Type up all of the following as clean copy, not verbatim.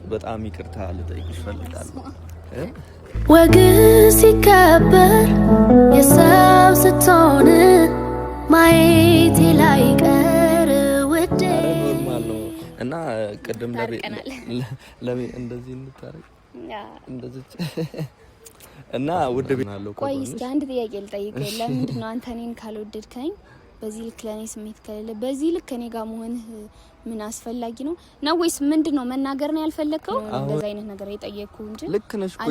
በጣም ይቅርታ ልጠይቅሽ ፈልጋለሁ። ወግ ሲከበር የሰው ስትሆን ማየቴ ላይ ቀር ውዴ እና ቅድም ለቤ እንደዚህ እንታረቅ እንደዚህ እና ውድ ቤናለው። ቆይ እስኪ አንድ ጥያቄ ልጠይቅህ። ለምንድን ነው አንተ እኔን ካልወደድከኝ በዚህ ልክ ለኔ ስሜት ከሌለ በዚህ ልክ እኔ ጋር መሆን ምን አስፈላጊ ነው ወይስ ምንድነው? መናገር ነው ያልፈለከው? እንደዛ አይነት ነገር የጠየቅኩ እንጂ ልክ ነሽ እኮ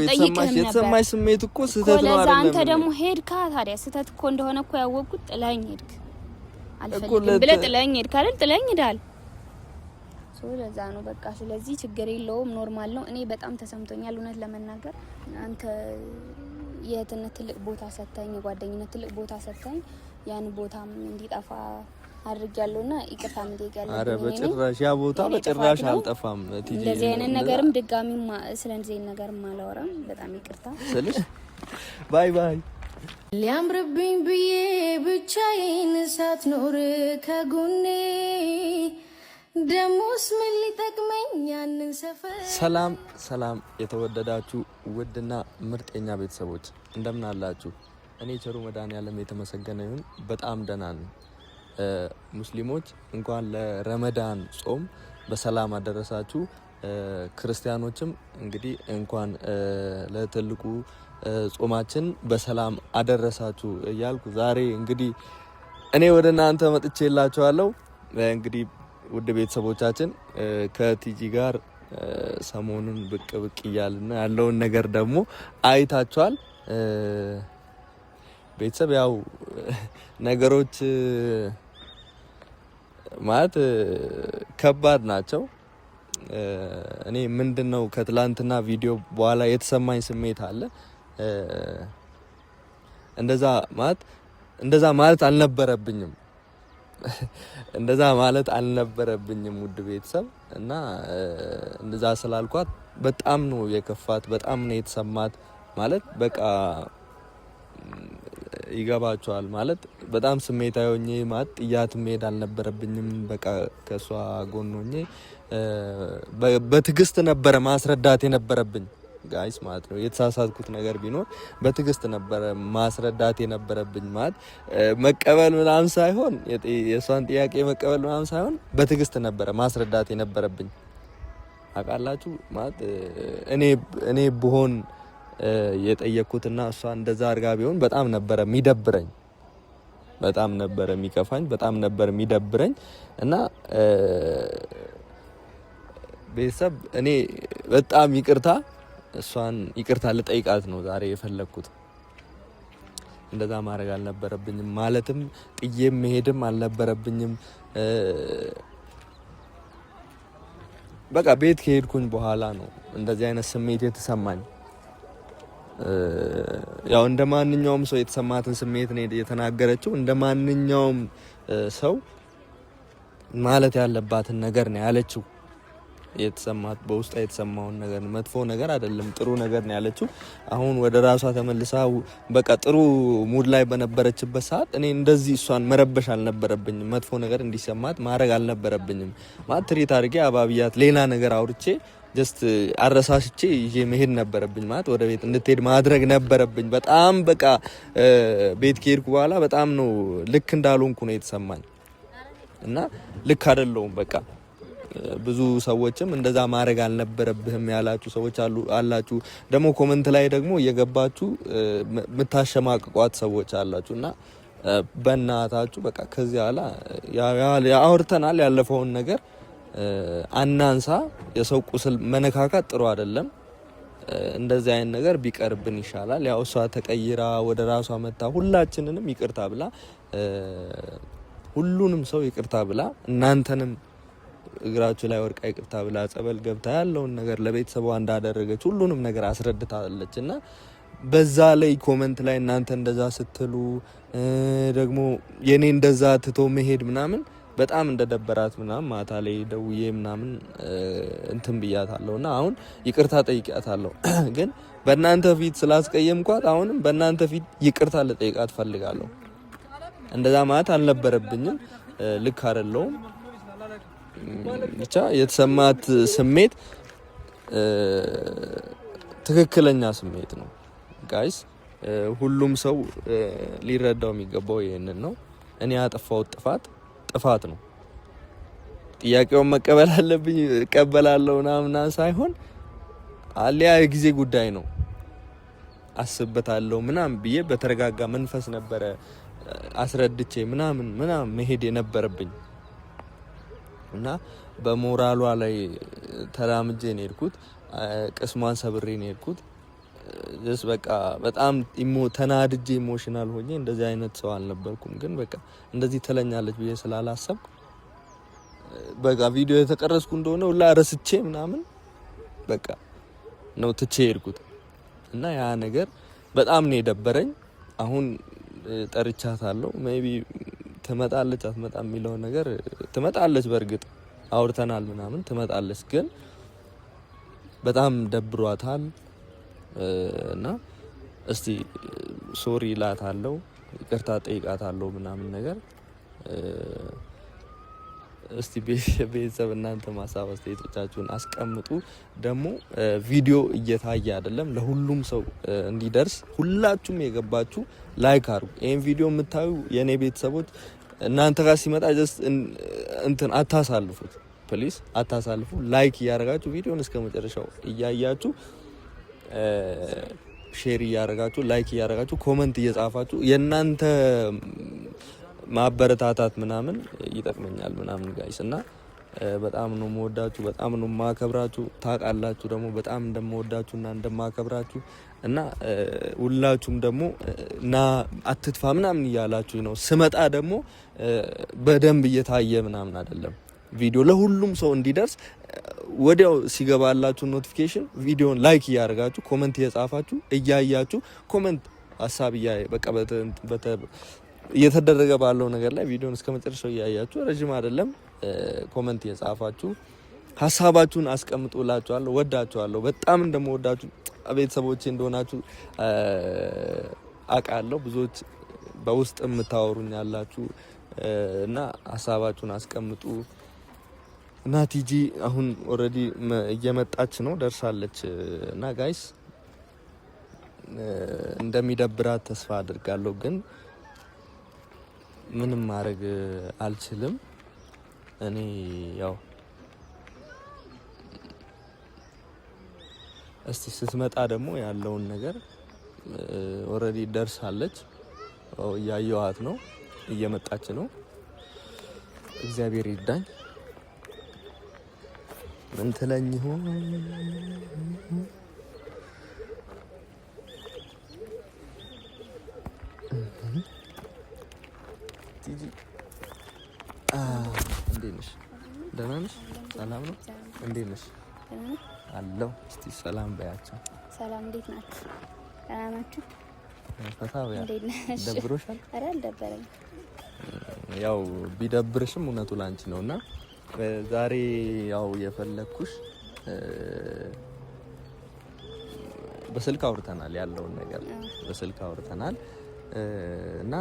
የተሰማሽ ስሜት እኮ ስህተት ነው አይደል? አንተ ደግሞ ሄድካ። ታዲያ ስህተት እኮ እንደሆነ እኮ ያወቅኩት ጥላኝ ሄድክ። አልፈልግም ብለህ ጥላኝ ሄድክ አይደል? ጥላኝ ሄዳል። ለዛ ነው በቃ። ስለዚህ ችግር የለውም፣ ኖርማል ነው። እኔ በጣም ተሰምቶኛል እውነት ለመናገር አንተ የእህትነት ትልቅ ቦታ ሰጥተኝ፣ የጓደኝነት ትልቅ ቦታ ሰጥተኝ ያን ቦታም እንዲጠፋ አድርጊያለሁና ይቅርታ ምንጠይቃለሁ። አረ በጭራሽ ያ ቦታ በጭራሽ አልጠፋም። ቲጂ እንደዚህ አይነት ነገርም ድጋሚ ስለዚህ አይነት ነገርም አላወራም። በጣም ይቅርታ ስልሽ ባይ ባይ። ሊያምርብኝ ብዬ ብቻዬን ሳትኖር ከጎኔ ደሞስ ምን ሊጠቅመኝ ያንን ሰፈር። ሰላም ሰላም፣ የተወደዳችሁ ውድና ምርጥኛ ቤተሰቦች እንደምን አላችሁ? እኔ ቸሩ መድኃኒዓለም የተመሰገነ ይሁን በጣም ደህና ነኝ። ሙስሊሞች እንኳን ለረመዳን ጾም በሰላም አደረሳችሁ። ክርስቲያኖችም እንግዲህ እንኳን ለትልቁ ጾማችን በሰላም አደረሳችሁ እያልኩ ዛሬ እንግዲህ እኔ ወደ እናንተ መጥቼላችኋለሁ። እንግዲህ ውድ ቤተሰቦቻችን ከቲጂ ጋር ሰሞኑን ብቅ እያልን ያለውን ነገር ደግሞ አይታችኋል። ቤተሰብ ያው ነገሮች ማለት ከባድ ናቸው። እኔ ምንድነው ከትላንትና ቪዲዮ በኋላ የተሰማኝ ስሜት አለ። እንደዛ ማለት አልነበረብኝም ውድ ቤተሰብ። እና እንደዛ ስላልኳት በጣም ነው የከፋት፣ በጣም ነው የተሰማት። ማለት በቃ ይገባቸዋል ማለት በጣም ስሜታዊ ሆኜ ማለት ጥያት መሄድ አልነበረብኝም። በቃ ከሷ ጎን ሆኜ በትግስት ነበረ ማስረዳት የነበረብኝ ጋይስ ማለት ነው። የተሳሳትኩት ነገር ቢኖር በትግስት ነበረ ማስረዳት የነበረብኝ ማለት መቀበል ምናምን ሳይሆን የሷን ጥያቄ መቀበል ምናምን ሳይሆን በትግስት ነበረ ማስረዳት የነበረብኝ። አቃላችሁ ማለት እኔ ብሆን የጠየቅኩትና እሷ እንደዛ አርጋ ቢሆን በጣም ነበረ የሚደብረኝ፣ በጣም ነበረ የሚከፋኝ፣ በጣም ነበረ የሚደብረኝ። እና ቤተሰብ እኔ በጣም እሷን ይቅርታ ልጠይቃት ነው ዛሬ የፈለኩት። እንደዛ ማድረግ አልነበረብኝም፣ ማለትም ጥዬም መሄድም አልነበረብኝም። በቃ ቤት ከሄድኩኝ በኋላ ነው እንደዚህ አይነት ስሜት የተሰማኝ። ያው እንደማንኛውም ሰው የተሰማትን ስሜት ነው የተናገረችው። እንደማንኛውም ሰው ማለት ያለባትን ነገር ነው ያለችው። የተሰማት በውስጧ የተሰማውን ነገር መጥፎ ነገር አይደለም፣ ጥሩ ነገር ነው ያለችው። አሁን ወደ ራሷ ተመልሳ በቃ ጥሩ ሙድ ላይ በነበረችበት ሰዓት እኔ እንደዚህ እሷን መረበሽ አልነበረብኝም፣ መጥፎ ነገር እንዲሰማት ማድረግ አልነበረብኝም። ማለት ትሪት አድርጌ አባብያት ሌላ ነገር አውርቼ ጀስት አረሳሽቼ ይዤ መሄድ ነበረብኝ። ማለት ወደ ቤት እንድትሄድ ማድረግ ነበረብኝ። በጣም በቃ ቤት ከሄድኩ በኋላ በጣም ነው ልክ እንዳልሆንኩ ነው የተሰማኝ። እና ልክ አይደለሁም በቃ። ብዙ ሰዎችም እንደዛ ማድረግ አልነበረብህም ያላችሁ ሰዎች አላችሁ። ደግሞ ኮሜንት ላይ ደግሞ እየገባችሁ የምታሸማቅቋት ሰዎች አላችሁ። እና በእናታችሁ በቃ ከዚህ በኋላ አውርተናል፣ ያለፈውን ነገር አናንሳ። የሰው ቁስል መነካካት ጥሩ አይደለም። እንደዚህ አይነት ነገር ቢቀርብን ይሻላል። ያው እሷ ተቀይራ ወደ ራሷ መጣ ሁላችንንም ይቅርታ ብላ ሁሉንም ሰው ይቅርታ ብላ እናንተንም እግራችሁ ላይ ወርቃ ይቅርታ ብላ ጸበል ገብታ ያለውን ነገር ለቤተሰቧ እንዳደረገች ሁሉንም ነገር አስረድታለች። እና በዛ ላይ ኮሜንት ላይ እናንተ እንደዛ ስትሉ ደግሞ የኔ እንደዛ ትቶ መሄድ ምናምን በጣም እንደደበራት ምናምን ማታ ላይ ደውዬ ምናምን እንትን ብያታለሁና አሁን ይቅርታ ጠይቂያታለሁ። ግን በእናንተ ፊት ስላስቀየምኳት አሁንም በእናንተ ፊት ይቅርታ ልጠይቃት ፈልጋለሁ። እንደዛ ማለት አልነበረብኝም፣ ልክ አይደለሁም። ብቻ የተሰማት ስሜት ትክክለኛ ስሜት ነው ጋይስ። ሁሉም ሰው ሊረዳው የሚገባው ይሄንን ነው። እኔ ያጠፋሁት ጥፋት ነው። ጥያቄውን መቀበል አለብኝ እቀበላለሁ ምናምን ሳይሆን አሊያ የጊዜ ጉዳይ ነው። አስበታለሁ ምናምን ብዬ በተረጋጋ መንፈስ ነበረ አስረድቼ ምናምን መሄድ የነበረብኝ እና በሞራሏ ላይ ተራምጄ ነው የሄድኩት። ቅስሟን ሰብሬ ነው የሄድኩት። በቃ በጣም ተናድጄ ኢሞሽናል ሆኜ እንደዚህ አይነት ሰው አልነበርኩም። ግን በቃ እንደዚህ ትለኛለች ብዬ ስላላሰብኩ በቃ ቪዲዮ የተቀረጽኩ እንደሆነ ሁላ ረስቼ ምናምን በቃ ነው ትቼ ሄድኩት እና ያ ነገር በጣም ነው የደበረኝ። አሁን ጠርቻታለሁ። ሜቢ ትመጣለች አትመጣም የሚለው ነገር ትመጣለች፣ በእርግጥ አውርተናል ምናምን ትመጣለች። ግን በጣም ደብሯታል እና እስቲ ሶሪ እላታለሁ፣ ይቅርታ ጠይቃታለሁ ምናምን ነገር። እስቲ ቤተሰብ እናንተ ማሳብ አስተያየቶቻችሁን አስቀምጡ። ደግሞ ቪዲዮ እየታየ አይደለም፣ ለሁሉም ሰው እንዲደርስ ሁላችሁም የገባችሁ ላይክ አድርጉ። ይሄን ቪዲዮ የምታዩ የኔ ቤተሰቦች እናንተ ጋር ሲመጣ ጀስት እንትን አታሳልፉት፣ ፕሊዝ አታሳልፉ። ላይክ እያደረጋችሁ ቪዲዮን እስከ መጨረሻው እያያችሁ ሼር እያደረጋችሁ ላይክ እያደረጋችሁ ኮመንት እየጻፋችሁ የእናንተ ማበረታታት ምናምን ይጠቅመኛል ምናምን ጋይስ። እና በጣም ነው የምወዳችሁ፣ በጣም ነው የማከብራችሁ። ታውቃላችሁ ደግሞ በጣም እንደምወዳችሁና እንደማከብራችሁ እና ሁላችሁም ደግሞ ና አትጥፋ ምናምን እያላችሁ ነው። ስመጣ ደግሞ በደንብ እየታየ ምናምን አይደለም ቪዲዮ ለሁሉም ሰው እንዲደርስ ወዲያው ሲገባላችሁ ኖቲፊኬሽን ቪዲዮን ላይክ እያደረጋችሁ ኮመንት እየጻፋችሁ እያያችሁ ኮመንት ሀሳብ በቃ እየተደረገ ባለው ነገር ላይ ቪዲዮን እስከ መጨረሻው እያያችሁ ረጅም አይደለም ኮመንት እየጻፋችሁ ሀሳባችሁን አስቀምጡላችኋለሁ። ወዳችኋለሁ። በጣም እንደምወዳችሁ ቤተሰቦቼ እንደሆናችሁ አውቃለሁ። ብዙዎች በውስጥ የምታወሩኝ ያላችሁ እና ሀሳባችሁን አስቀምጡ። እና ቲጂ አሁን ኦልሬዲ እየመጣች ነው፣ ደርሳለች። እና ጋይስ እንደሚደብራት ተስፋ አድርጋለሁ፣ ግን ምንም ማድረግ አልችልም። እኔ ያው እስቲ ስትመጣ ደግሞ ያለውን ነገር ኦልሬዲ ደርሳለች፣ እያየኋት ነው፣ እየመጣች ነው። እግዚአብሔር ይርዳኝ። ምን ትለኝ ይሆን? ቲጂ እንዴት ነሽ? ደህና ነሽ? ሰላም ነው? እንዴት ነሽ? አለሁ። እስቲ ሰላም በያቸው። ሰላም፣ እንዴት ናችሁ? ደህና ናችሁ? ፈታ በያ። ደብሮሻል? ኧረ አልደበረኝም። ያው ቢደብርሽም እውነቱ ላንቺ ነውና ዛሬ ያው የፈለኩሽ በስልክ አውርተናል፣ ያለውን ነገር በስልክ አውርተናል እና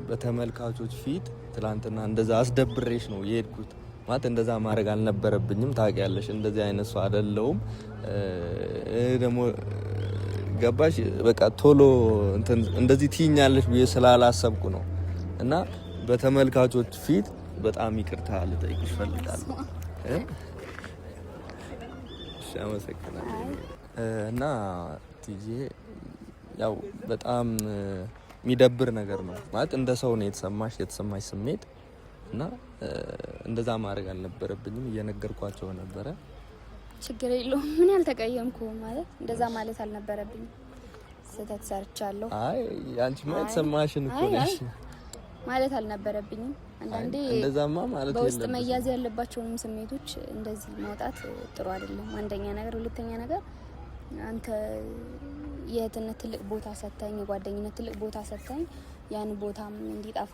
በተመልካቾች ፊት ትላንትና እንደዛ አስደብሬሽ ነው የሄድኩት። ማለት እንደዛ ማድረግ አልነበረብኝም። ታውቂያለሽ፣ እንደዚህ አይነት ሰው አይደለሁም። ደግሞ ገባሽ? በቃ ቶሎ እንደዚህ ትይኛለሽ ብዬ ስላላሰብኩ ነው እና በተመልካቾች ፊት በጣም ይቅርታ ልጠይቅሽ እፈልጋለሁ። እሺ፣ አመሰግናለሁ። እና ቲጂ ያው በጣም የሚደብር ነገር ነው ማለት እንደ ሰው ነው የተሰማሽ ስሜት እና እንደዛ ማድረግ አልነበረብኝም። እየነገርኳቸው ነበረ። ችግር የለውም። ምን ያልተቀየምኩ ማለት እንደዛ ማለት አልነበረብኝም። ስህተት ሰርቻለሁ። አይ አንቺ ማለት የተሰማሽን እኮ ነሽ ማለት አልነበረብኝም። አንዳንዴ እንደዛማ ማለት በውስጥ መያዝ ያለባቸውንም ስሜቶች እንደዚህ ማውጣት ጥሩ አይደለም። አንደኛ ነገር፣ ሁለተኛ ነገር አንተ የእህትነት ትልቅ ቦታ ሰጥተኝ፣ የጓደኝነት ትልቅ ቦታ ሰጥተኝ ያን ቦታም እንዲጠፋ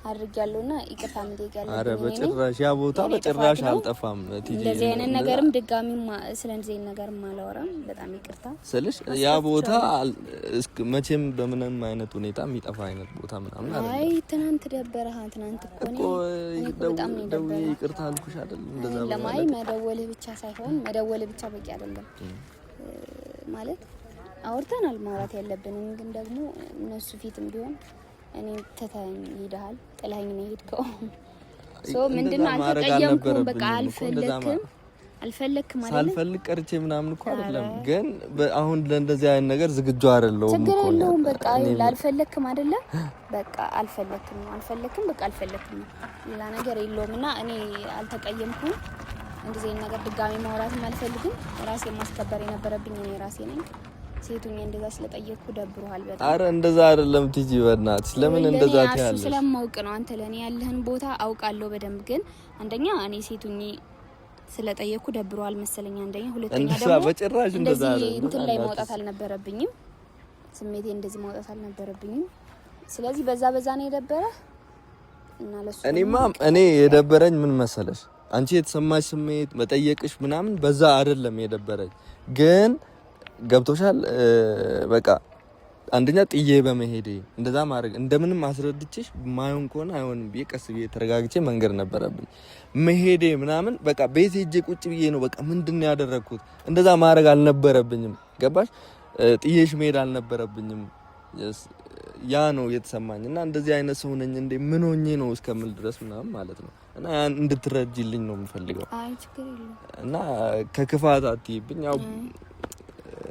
አድርጊያለሁና ይቅርታ መጠየቂያለሁ። አረ በጭራሽ ያ ቦታ በጭራሽ አልጠፋም። ቲጂ እንደዚህ አይነት ነገርም ድጋሚ ስለዚህ ነገር ማላወራም። በጣም ይቅርታ ስልሽ ያ ቦታ መቼም በምንም አይነት ሁኔታ የሚጠፋ አይነት ቦታ ምናምን አይደለም። አይ ትናንት ደበረህ ትናንት እኮ በጣም ደበረ። ይቅርታ አልኩሽ አይደል? እንደዛ ለማይ መደወልህ ብቻ ሳይሆን መደወልህ ብቻ በቂ አይደለም ማለት አውርተናል። ማውራት ያለብንም ግን ደግሞ እነሱ ፊትም ቢሆን እኔ ተታኝ ይደሃል ጥላኝ ነው ሄድከው ሶ ምንድነው አልተቀየምኩም። በቃ አልፈለክም ማለት ሳልፈልግ ቀርቼ ምናምን እኮ አይደለም። ግን አሁን ለእንደዚህ አይነት ነገር ዝግጁ አይደለሁም እኮ ችግር የለውም። በቃ አልፈለክም አይደለ? በቃ አልፈለክም በቃ አልፈለክም ሌላ ነገር የለውምና እኔ አልተቀየምኩም። እንደዚህ አይነት ነገር ድጋሚ ማውራትም አልፈልግም። ራሴን ማስከበር የነበረብኝ እኔ ራሴ ነኝ። ሴቱኝ እንደዛ ስለጠየቅኩ ደብሮሃል በጣም። አረ እንደዛ አይደለም ቲጂ በእናትሽ ለምን እንደዛ ትያለሽ? ስለማውቅ ነው አንተ ለኔ ያለህን ቦታ አውቃለሁ በደንብ። ግን አንደኛ እኔ ሴቱኝ ስለጠየቅኩ ደብሮሃል መሰለኝ አንደኛ። ሁለተኛ ደግሞ በጭራሽ እንደዛ እንትን ላይ ማውጣት አልነበረብኝም። ስሜቴ እንደዚህ ማውጣት አልነበረብኝም። ስለዚህ በዛ ነው የደበረህ እና ለሱ እኔ የደበረኝ ምን መሰለሽ? አንቺ የተሰማሽ ስሜት መጠየቅሽ ምናምን በዛ አይደለም የደበረኝ። ግን ገብቶሻል በቃ አንደኛ ጥዬ በመሄዴ እንደዛ ማድረግ እንደምንም አስረድቼሽ ማይሆን ከሆነ አይሆንም ብዬ ቀስ ብዬ ተረጋግቼ መንገር ነበረብኝ። መሄዴ ምናምን በቃ ቤት ሄጄ ቁጭ ብዬ ነው በቃ ምንድነው ያደረኩት? እንደዛ ማድረግ አልነበረብኝም። ገባሽ? ጥዬሽ መሄድ አልነበረብኝም። ያ ነው የተሰማኝ እና እንደዚህ አይነት ሰው ነኝ እንዴ ምን ሆኜ ነው እስከምል ድረስ ምናምን ማለት ነው። እና ያን እንድትረጂልኝ ነው የምፈልገው። አይ ችግር የለም እና ከክፋት አትይብኝ። ያው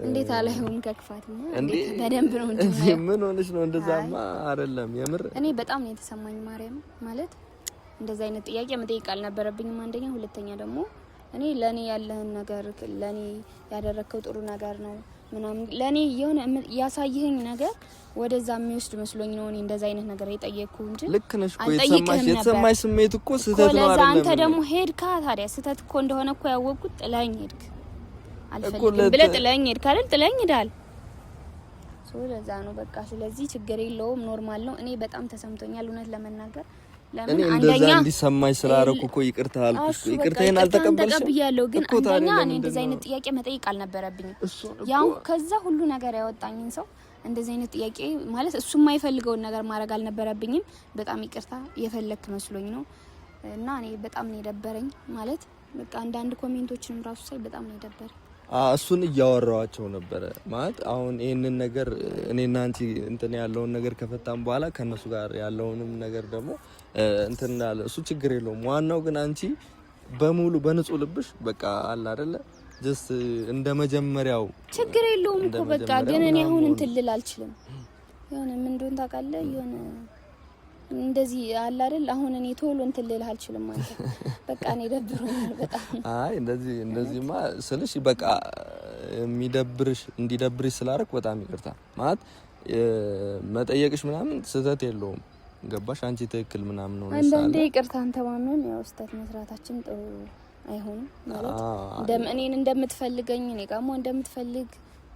እንዴት አላየሁም ከክፋትማ እንዴ በደንብ ነው እንዴ ምን ሆነሽ ነው? እንደዛማ አይደለም የምር እኔ በጣም ነው የተሰማኝ ማርያም። ማለት እንደዛ አይነት ጥያቄ መጠየቅ አልነበረብኝም አንደኛ። ሁለተኛ ደግሞ እኔ ለኔ ያለህን ነገር ለኔ ያደረከው ጥሩ ነገር ነው ምናምን ለኔ የሆነ ያሳየኸኝ ነገር ወደዛ የሚወስድ መስሎኝ ነው እኔ እንደዛ አይነት ነገር የጠየቅኩ እንጂ። ልክ ነሽ እኮ የተሰማሽ ስሜት እኮ ስህተት ነው አይደለም? አንተ ደግሞ ሄድካ ታዲያ ስህተት እኮ እንደሆነ እኮ ያወቅኩት ጥላኝ ሄድክ አልፈልግም ብለህ ጥላኝ ሄድክ አይደል? ጥላኝ ሄዳል ለዛ ነው በቃ። ስለዚህ ችግር የለውም ኖርማል ነው። እኔ በጣም ተሰምቶኛል እውነት ለመናገር። ለምን አንደኛ እንዲሰማኝ ስላደረኩ እኮ ይቅርታ አልኩሽ። ይቅርታዬን አልተቀበልሽም ተቀብያለሁ። ግን አንደኛ እኔ እንደዛ አይነት ጥያቄ መጠየቅ አልነበረብኝም። ያው ከዛ ሁሉ ነገር ያወጣኝን ሰው እንደዚህ አይነት ጥያቄ ማለት እሱ የማይፈልገውን ነገር ማድረግ አልነበረብኝም። በጣም ይቅርታ የፈለክ መስሎኝ ነው እና እኔ በጣም ነው የደበረኝ ማለት በቃ አንዳንድ ኮሜንቶችንም ራሱ ሳይ በጣም ነው የደበረኝ። እሱን እያወራኋቸው ነበረ ማለት አሁን ይሄንን ነገር እኔና አንቺ እንትን ያለውን ነገር ከፈታን በኋላ ከነሱ ጋር ያለውንም ነገር ደግሞ እንትን ያለ እሱ ችግር የለውም። ዋናው ግን አንቺ በሙሉ በንጹህ ልብሽ በቃ አለ አይደለ ጀስት እንደ መጀመሪያው ችግር የለውም እኮ በቃ። ግን እኔ አሁን እንትን ልል አልችልም። የሆነ ምን እንደሆነ ታውቃለህ? የሆነ እንደዚህ አለ አይደል? አሁን እኔ ቶሎ እንትን ልል አልችልም ማለት በቃ እኔ ደብሮኛል በጣም። አይ እንደዚህማ ስልሽ በቃ የሚደብርሽ እንዲደብርሽ ስላደረክ በጣም ይቅርታ ማለት መጠየቅሽ ምናምን ስህተት የለውም። ገባሽ? አንቺ ትክክል ምናምን ነው። አንዳንዴ ይቅርታን ተማምነን ያው ስህተት መስራታችን ጥሩ አይሆንም ማለት እኔን እንደምትፈልገኝ እኔ ጋሞ እንደምትፈልግ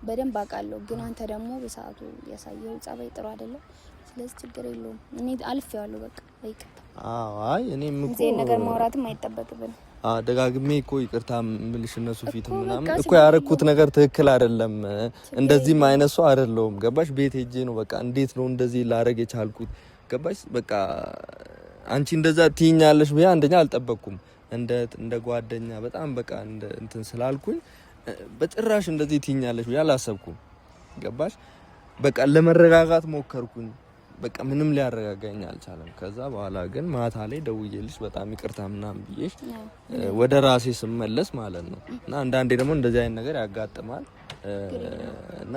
በደንብ አውቃለሁ። ግን አንተ ደግሞ በሰዓቱ ያሳየው ጸባይ ጥሩ አይደለም። ስለዚህ ችግር የለውም እኔ አልፌዋለሁ በቃ በይቅርታ። አይ እኔም እኮ እዚህ ነገር ማውራትም አይጠበቅብን። ደጋግሜ እኮ ይቅርታ ምልሽ እነሱ ፊት ምናምን እኮ ያረኩት ነገር ትክክል አይደለም። እንደዚህም አይነት ሰው አይደለሁም። ገባሽ? ቤት ሄጄ ነው በቃ እንዴት ነው እንደዚህ ላረግ የቻልኩት? ገባሽ? በቃ አንቺ እንደዛ ትይኛለሽ ብዬ አንደኛ አልጠበቅኩም። እንደ ጓደኛ በጣም በቃ እንደ እንትን ስላልኩኝ በጭራሽ እንደዚህ ትይኛለሽ ብዬ አላሰብኩም። ገባሽ? በቃ ለመረጋጋት ሞከርኩኝ። በቃ ምንም ሊያረጋጋኝ አልቻለም። ከዛ በኋላ ግን ማታ ላይ ደውዬልሽ በጣም ይቅርታ ምናምን ብዬሽ ወደ ራሴ ስመለስ ማለት ነው። እና አንዳንዴ ደግሞ እንደዚህ አይነት ነገር ያጋጥማል እና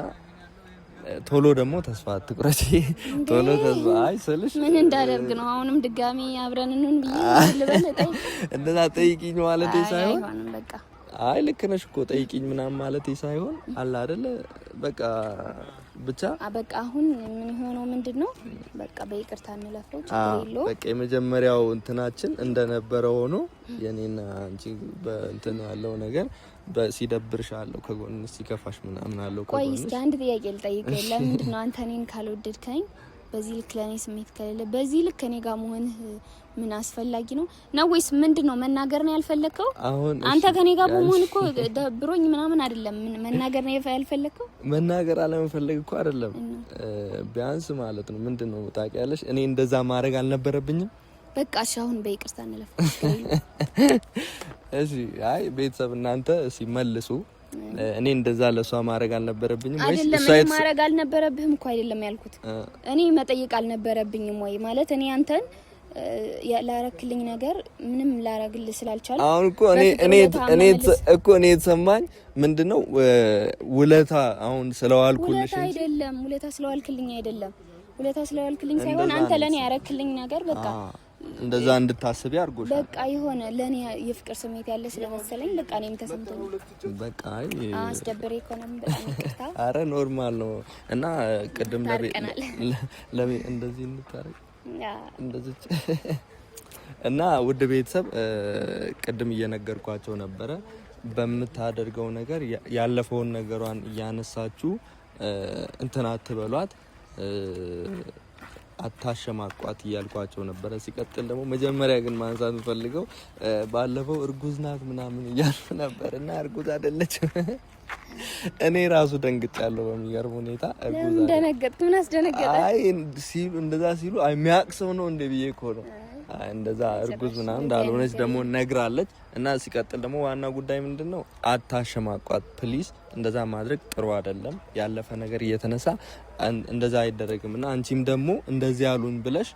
ቶሎ ደግሞ ተስፋ አትቁረጪ። ቶሎ ተስፋ አይ ስልሽ ምን እንዳደርግ ነው አሁንም ድጋሚ አብረን እንሁን ብዬ ልበል ጠይቅ እንደዛ ጠይቂኝ ማለት ሳይሆን አይሆንም በቃ አይ ልክ ነሽ እኮ ጠይቂኝ ምናምን ማለት ሳይሆን አለ አይደለ በቃ ብቻ በቃ አሁን ምን ሆነው ምንድነው በቃ በይቅርታ እንለፈው ችግር የለውም። በቃ የመጀመሪያው እንትናችን እንደነበረ ሆኖ የኔና አንቺ በእንትን ያለው ነገር ሲደብርሽ አለው ከጎንሽ ሲከፋሽ ምናምን አለው። ቆይ እስኪ አንድ ጥያቄ ልጠይቅህ። ለምንድን ነው አንተ እኔን ካልወደድከኝ በዚህ ልክ ለኔ ስሜት ከሌለ በዚህ ልክ ከኔ ጋር መሆን ምን አስፈላጊ ነው ወይስ ምንድነው? መናገር ነው ያልፈለከው? አንተ ከኔ ጋር መሆን እኮ ደብሮኝ ምናምን አይደለም። መናገር ነው ያልፈለከው? መናገር አለመፈለግ እኮ አይደለም። ቢያንስ ማለት ነው ምንድነው ታውቂያለሽ፣ እኔ እንደዛ ማድረግ አልነበረብኝም። በቃ አሁን በይቅርታ እንለፍ። እሺ አይ ቤተሰብ እናንተ ሲመልሱ እኔ እንደዛ ለሷ ማድረግ አልነበረብኝም ወይስ እሷ ማድረግ አልነበረብህም እኮ አይደለም ያልኩት። እኔ መጠየቅ አልነበረብኝም ወይ ማለት እኔ አንተን ያላረክልኝ ነገር ምንም ላረግልህ ስላልቻለ አሁን እኮ እኔ የተሰማኝ ምንድነው ውለታ አሁን ስለዋልኩልሽ አይደለም። ውለታ ስለዋልክልኝ አይደለም። ውለታ ስለዋልክልኝ ሳይሆን አንተ ለኔ ያረክልኝ ነገር በቃ እንደዛ እንድታስብ ያርጎሽ በቃ የሆነ ለኔ የፍቅር ስሜት ያለ ስለመሰለኝ በቃ እኔም ተሰምቶኝ በቃ አስደብሬ ኢኮኖሚ በጣም ይቅርታ። አረ ኖርማል ነው እና ቅድም እንደዚህ እንታረቅ እንደዚህ እና ውድ ቤተሰብ ቅድም እየነገርኳቸው ነበረ በመታደርገው ነገር ያለፈውን ነገሯን እያነሳችሁ እንትና አትበሏት አታሸማቋት እያልኳቸው ነበረ። ሲቀጥል ደግሞ መጀመሪያ ግን ማንሳት ፈልገው ባለፈው እርጉዝ ናት ምናምን እያሉ ነበርና እርጉዝ አይደለችም። እኔ ራሱ ደንግጫለሁ በሚገርም ሁኔታ። እርጉዝ ደነገጥኩ። ምን አስደነገጠ? አይ ሲሉ እንደዛ ሲሉ የሚያቅሰው ነው እንደ ብዬ እኮ ነው። እንደዛ እርጉዝ ምናምን እንዳልሆነች ደግሞ ነግራለች። እና ሲቀጥል ደግሞ ዋና ጉዳይ ምንድነው አታሸማቋት ፕሊዝ። እንደዛ ማድረግ ጥሩ አይደለም። ያለፈ ነገር እየተነሳ እንደዛ አይደረግም። እና አንቺም ደግሞ እንደዚህ ያሉን ብለሽ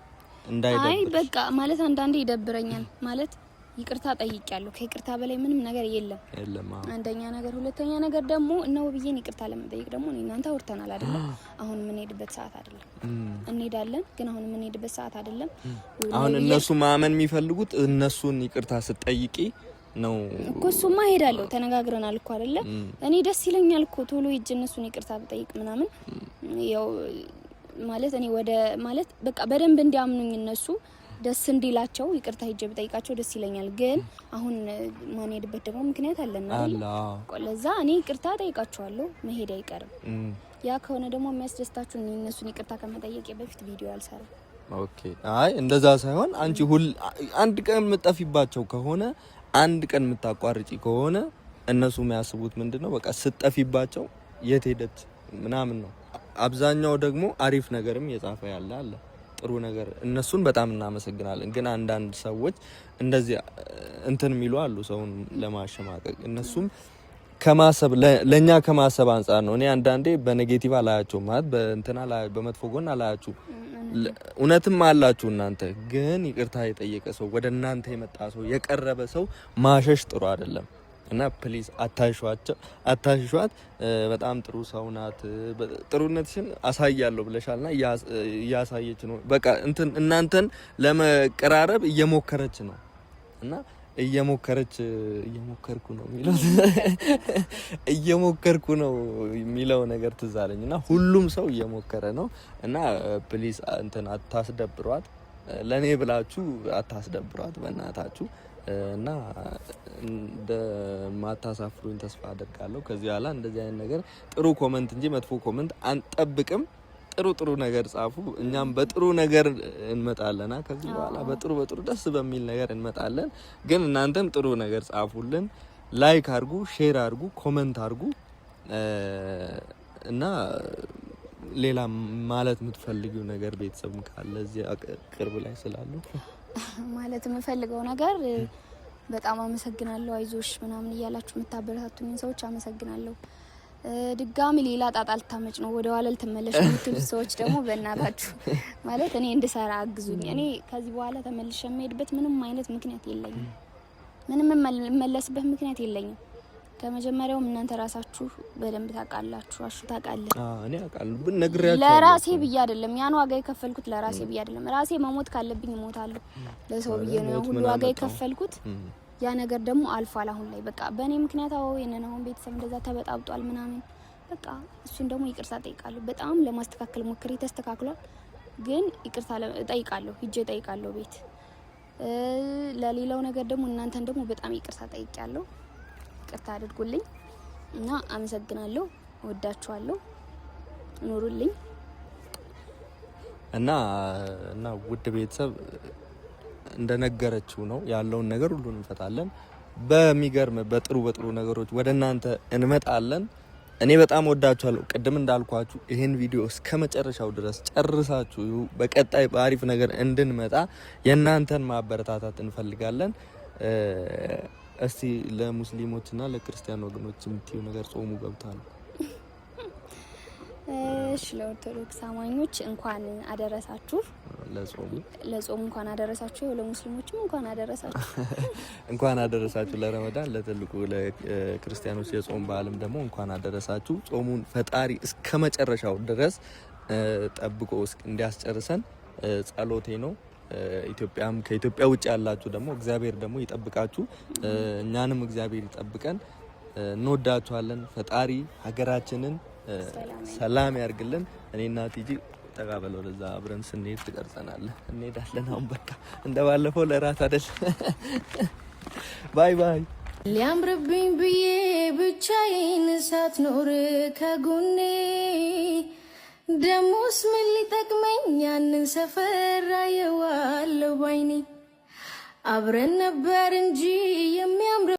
እንዳይደብርሽ። አይ በቃ ማለት አንዳንዴ ይደብረኛል ማለት ይቅርታ ጠይቄያለሁ። ከይቅርታ በላይ ምንም ነገር የለም። አንደኛ ነገር፣ ሁለተኛ ነገር ደግሞ እነው ብዬን ይቅርታ ለመጠየቅ ደግሞ እናንተ አውርተናል አይደል? አሁን ምን ሄድበት ሰዓት አይደለም። እንሄዳለን ግን አሁን ምን ሄድበት ሰዓት አይደለም። አሁን እነሱ ማመን የሚፈልጉት እነሱን ይቅርታ ስትጠይቂ ነው እኮ። እሱማ ሄዳለሁ ተነጋግረናል እኮ አይደለ? እኔ ደስ ይለኛል እኮ ቶሎ ሂጅ እነሱን ይቅርታ ብጠይቅ ምናምን ያው ማለት እኔ ወደ ማለት በቃ በደንብ እንዲያምኑኝ እነሱ ደስ እንዲላቸው ይቅርታ ሂጅ ብጠይቃቸው ደስ ይለኛል። ግን አሁን ማን ሄድበት ደግሞ ምክንያት አለና ለዛ እኔ ይቅርታ ጠይቃቸዋለሁ መሄድ አይቀርም። ያ ከሆነ ደግሞ የሚያስደስታችሁ እነሱን ይቅርታ ከመጠየቅ በፊት ቪዲዮ አልሰራም። ኦኬ አይ እንደዛ ሳይሆን አንቺ አንድ ቀን የምትጠፊባቸው ከሆነ አንድ ቀን የምታቋርጪ ከሆነ እነሱ የሚያስቡት ምንድነው በቃ ስትጠፊባቸው የት ሄደች ምናምን ነው። አብዛኛው ደግሞ አሪፍ ነገርም የጻፈ ያለ አለ ጥሩ ነገር እነሱን በጣም እናመሰግናለን። ግን አንዳንድ ሰዎች እንደዚህ እንትን የሚሉ አሉ ሰውን ለማሸማቀቅ። እነሱም ከማሰብ ለኛ ከማሰብ አንፃር ነው። እኔ አንዳንዴ በኔጌቲቭ አላያችሁ ማለት በእንትና በመጥፎ ጎን አላያችሁ። እውነትም አላችሁ እናንተ። ግን ይቅርታ የጠየቀ ሰው ወደ እናንተ የመጣ ሰው የቀረበ ሰው ማሸሽ ጥሩ አይደለም። እና ፕሊዝ አታሽሿት። በጣም ጥሩ ሰው ናት። ጥሩነትሽን አሳያለሁ ብለሻልና እያሳየች ነው። በቃ እናንተን ለመቀራረብ እየሞከረች ነው። እና እየሞከርኩ ነው የሚለው ነገር ትዝ አለኝ። እና ሁሉም ሰው እየሞከረ ነው። እና ፕሊዝ አታስደብሯት። ለኔ ብላችሁ አታስደብሯት በእናታችሁ። እና እንደማታሳፍሩኝ ተስፋ አደርጋለሁ። ከዚህ በኋላ እንደዚህ አይነት ነገር ጥሩ ኮሜንት እንጂ መጥፎ ኮሜንት አንጠብቅም። ጥሩ ነገር ጻፉ። እኛም በጥሩ ነገር እንመጣለና ከዚህ በኋላ በጥሩ ደስ በሚል ነገር እንመጣለን። ግን እናንተም ጥሩ ነገር ጻፉልን። ላይክ አድርጉ፣ ሼር አድርጉ፣ ኮሜንት አድርጉ። እና ሌላ ማለት የምትፈልጊው ነገር ቤተሰብ ካለ እዚህ ቅርብ ላይ ስላሉ ማለት የምፈልገው ነገር በጣም አመሰግናለሁ። አይዞሽ ምናምን እያላችሁ የምታበረታቱኝ ሰዎች አመሰግናለሁ። ድጋሚ ሌላ ጣጣ ልታመጭ ነው ወደ ኋላ ልትመለሽ የምትሉ ሰዎች ደግሞ በእናታችሁ ማለት እኔ እንድሰራ አግዙኝ። እኔ ከዚህ በኋላ ተመልሼ የምሄድበት ምንም አይነት ምክንያት የለኝም። ምንም የምመለስበት ምክንያት የለኝም። ከመጀመሪያውም እናንተ ራሳችሁ በደንብ ታውቃላችሁ። አሹ ታውቃለህ። እኔ አውቃለሁ ብነግሪያችሁ ለራሴ ብዬ አይደለም ያን ዋጋ የከፈልኩት ለራሴ ብዬ አይደለም። ራሴ መሞት ካለብኝ እሞታለሁ። ለሰው ብዬ ነው ሁሉ ዋጋ የከፈልኩት። ያ ነገር ደግሞ አልፏል አሁን ላይ በቃ በእኔ ምክንያት አሁን ቤተሰብ እንደዛ ተበጣብጧል ምናምን በቃ እሱን ደግሞ ይቅርታ ጠይቃለሁ። በጣም ለማስተካከል ሞክሬ ተስተካክሏል። ግን ይቅርታ ጠይቃለሁ፣ ሂጄ ጠይቃለሁ ቤት። ለሌላው ነገር ደግሞ እናንተን ደግሞ በጣም ይቅርታ ጠይቄያለሁ። ይቅርታ አድርጉልኝ እና አመሰግናለሁ። ወዳችኋለሁ። ኑሩልኝ። እና ውድ ቤተሰብ እንደነገረችው ነው ያለውን ነገር ሁሉ እንፈታለን። በሚገርም በጥሩ ነገሮች ወደ እናንተ እንመጣለን። እኔ በጣም ወዳችኋለሁ። ቅድም እንዳልኳችሁ ይሄን ቪዲዮ እስከ መጨረሻው ድረስ ጨርሳችሁ በቀጣይ በአሪፍ ነገር እንድንመጣ የእናንተን ማበረታታት እንፈልጋለን። እስቲ ለሙስሊሞችና ለክርስቲያን ወገኖች የምትዩ ነገር ጾሙ ገብቷል። እሺ ለኦርቶዶክስ አማኞች እንኳን አደረሳችሁ። ለጾሙ እንኳን አደረሳችሁ። ለሙስሊሞችም እንኳን አደረሳችሁ። እንኳን አደረሳችሁ ለረመዳን። ለትልቁ ለክርስቲያኖች የጾም በዓልም ደግሞ እንኳን አደረሳችሁ። ጾሙን ፈጣሪ እስከ መጨረሻው ድረስ ጠብቆ እንዲያስጨርሰን ጸሎቴ ነው። ኢትዮጵያም ከኢትዮጵያ ውጭ ያላችሁ ደግሞ እግዚአብሔር ደግሞ ይጠብቃችሁ፣ እኛንም እግዚአብሔር ይጠብቀን። እንወዳችኋለን። ፈጣሪ ሀገራችንን ሰላም ያርግልን። እኔና ቲጂ ተቃበለው ለዛ አብረን ስንሄድ ትቀርጸናለህ። እንሄዳለን። አሁን በቃ እንደባለፈው ለራት አይደል? ባይ ባይ። ሊያምርብኝ ብዬ ብቻዬን ሳትኖር ከጎኔ ደሞስ ምን ሊጠቅመኝ ያንን ሰፈር አየዋለሁ ባይኔ። አብረን ነበር እንጂ የሚያምር